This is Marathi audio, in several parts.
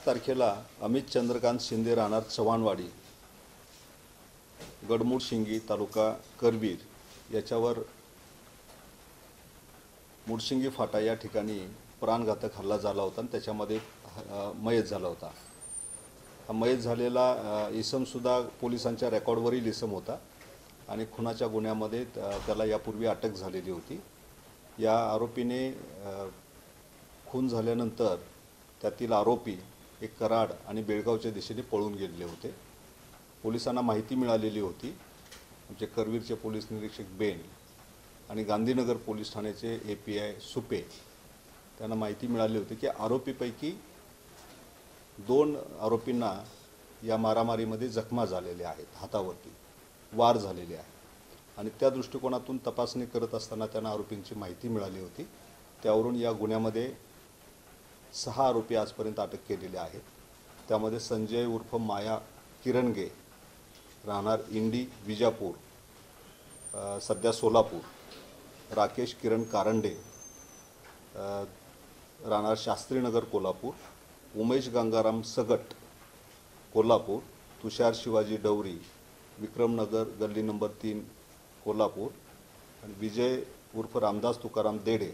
तारखेला अमित चंद्रकांत शिंदे राहणार चव्हाणवाडी गडमुडशिंगी तालुका करवीर याच्यावर मुडशिंगी फाटा या ठिकाणी प्राणघातक हल्ला झाला होता आणि त्याच्यामध्ये मयत झाला होता। हा मयत झालेला इसमसुद्धा पोलिसांच्या रेकॉर्डवरील इसम होता आणि खुनाच्या गुन्ह्यामध्ये त्याला यापूर्वी अटक झालेली होती। या आरोपीने खून झाल्यानंतर त्यातील आरोपी एक कराड आणि बेळगावच्या दिशेने पळून गेलेले होते। पोलिसांना माहिती मिळालेली होती। आमचे करवीरचे पोलीस निरीक्षक बेन आणि गांधीनगर पोलीस ठाण्याचे API सुपे त्यांना माहिती मिळाली होती की आरोपीपैकी 2 आरोपींना या मारामारीमध्ये जखमा झालेल्या आहेत, हातावरती वार झालेले आहेत आणि त्या दृष्टिकोनातून तपासणी करत असताना त्यांना आरोपींची माहिती मिळाली होती। त्यावरून या गुन्ह्यामध्ये 6 आरोपी आजपर्यंत अटक केलेले आहेत। त्यामध्ये संजय उर्फ माया किरणगे राहणार इंडी विजापूर सध्या सोलापूर, राकेश किरण कारंडे राहणार शास्त्रीनगर कोल्हापूर, उमेश गंगाराम सगट कोल्हापूर, तुषार शिवाजी डवरी विक्रमनगर गल्ली नंबर 3 कोल्हापूर आणि विजय उर्फ रामदास तुकाराम देडे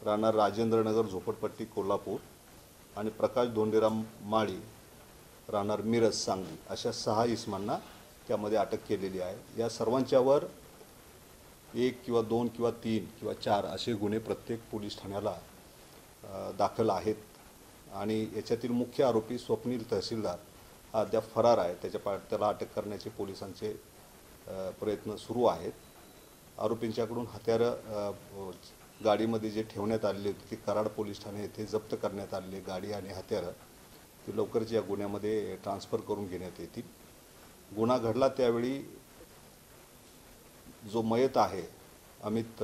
राहणार राजेंद्रनगर झोपडपट्टी कोल्हापूर आणि प्रकाश धोंडीराम माळी राहणार मिरज सांगली अशा 6 इसमांना त्यामध्ये अटक केलेली आहे। या सर्वांच्यावर 1 किंवा 2 किंवा 3 किंवा 4 असे गुन्हे प्रत्येक पोलीस ठाण्याला दाखल आहेत आणि याच्यातील मुख्य आरोपी स्वप्नील तहसीलदार हा अद्याप फरार आहे। त्याला अटक करण्याचे पोलिसांचे प्रयत्न सुरू आहेत। आरोपींच्याकडून हत्यारं गाडीमध्ये जे ठेवण्यात आलेले होते ते कराड पोलीस ठाणे येथे जप्त करण्यात आलेले गाडी आणि हत्यारं ते लवकरच या गुन्ह्यामध्ये ट्रान्सफर करून घेण्यात येतील। गुन्हा घडला त्यावेळी जो मयत आहे अमित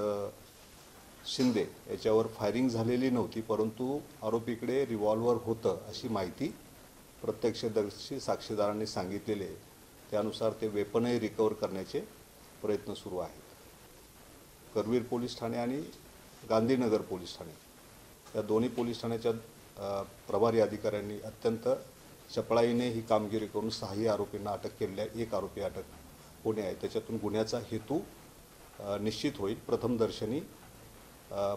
शिंदे याच्यावर फायरिंग झालेली नव्हती, परंतु आरोपीकडे रिव्हॉल्वर होतं अशी माहिती प्रत्यक्षदर्शी साक्षीदारांनी सांगितलेले, त्यानुसार ते वेपनही रिकवर करण्याचे प्रयत्न सुरू आहेत। करवीर पोलीस ठाणे आणि गांधीनगर पोलीस ठाणे या दोन्ही पोलीस ठाण्याच्या प्रभारी अधिकाऱ्यांनी अत्यंत चपळाईने ही कामगिरी करून 6 आरोपींना अटक केलेली आहे। 1 आरोपी अटक होणे आहे। त्याच्यातून गुन्ह्याचा हेतू निश्चित होईल। प्रथमदर्शनी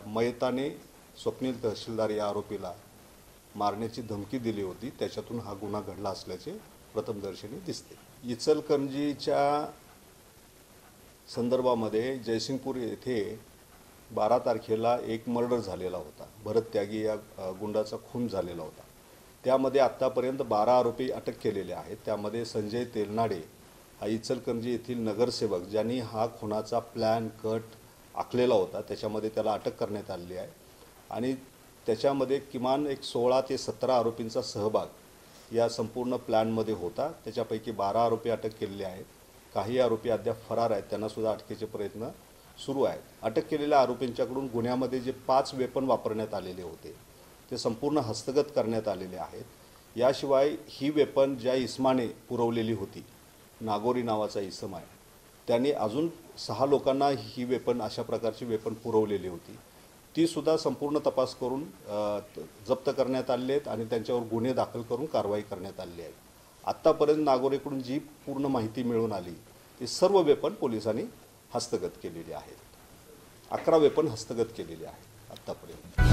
मयताने स्वप्नील तहसीलदार या आरोपीला मारण्याची धमकी दिली होती, त्याच्यातून हा गुन्हा घडला असल्याचे प्रथमदर्शनी दिसते। इचलकरंजीच्या संदर्भामध्ये जयसिंगपूर येथे 12 तारखेला एक मर्डर झालेला होता। भरत त्यागी या गुंडाचा खून झालेला होता। त्यामध्ये आत्तापर्यंत 12 आरोपी अटक केलेले आहेत। त्यामध्ये संजय तेलनाडे हा इचलकरंजी येथील नगरसेवक ज्यांनी हा खुनाचा प्लॅन कट आखलेला होता, त्याच्यामध्ये त्याला अटक करण्यात आलेली आहे आणि त्याच्यामध्ये किमान एक 16 ते 17 आरोपींचा सहभाग या संपूर्ण प्लॅनमध्ये होता। त्याच्यापैकी 12 आरोपी अटक केलेले आहेत। काही आरोपी अद्याप फरार आहेत, त्यांनासुद्धा अटकेचे प्रयत्न सुरू आहेत। अटक केलेल्या आरोपींच्याकडून गुन्ह्यामध्ये जे 5 वेपन वापरण्यात आलेले होते ते संपूर्ण हस्तगत करण्यात आलेले आहेत। याशिवाय ही वेपन ज्या इसमाने पुरवलेली होती, नागोरी नावाचा इसम आहे, त्यांनी अजून 6 लोकांना ही वेपन अशा प्रकारची वेपन पुरवलेली होती, ती सुद्धा संपूर्ण तपास करून जप्त करण्यात आलेली आहेत आणि त्यांच्यावर गुन्हे दाखल करून कारवाई करण्यात आलेली आहे। आत्तापर्यंत नागोरीकडून जी पूर्ण माहिती मिळून आली ती सर्व वेपन पोलिसांनी हस्तगत केलेली आहेत। 11 वेपन हस्तगत केलेली आहेत आत्तापर्यंत।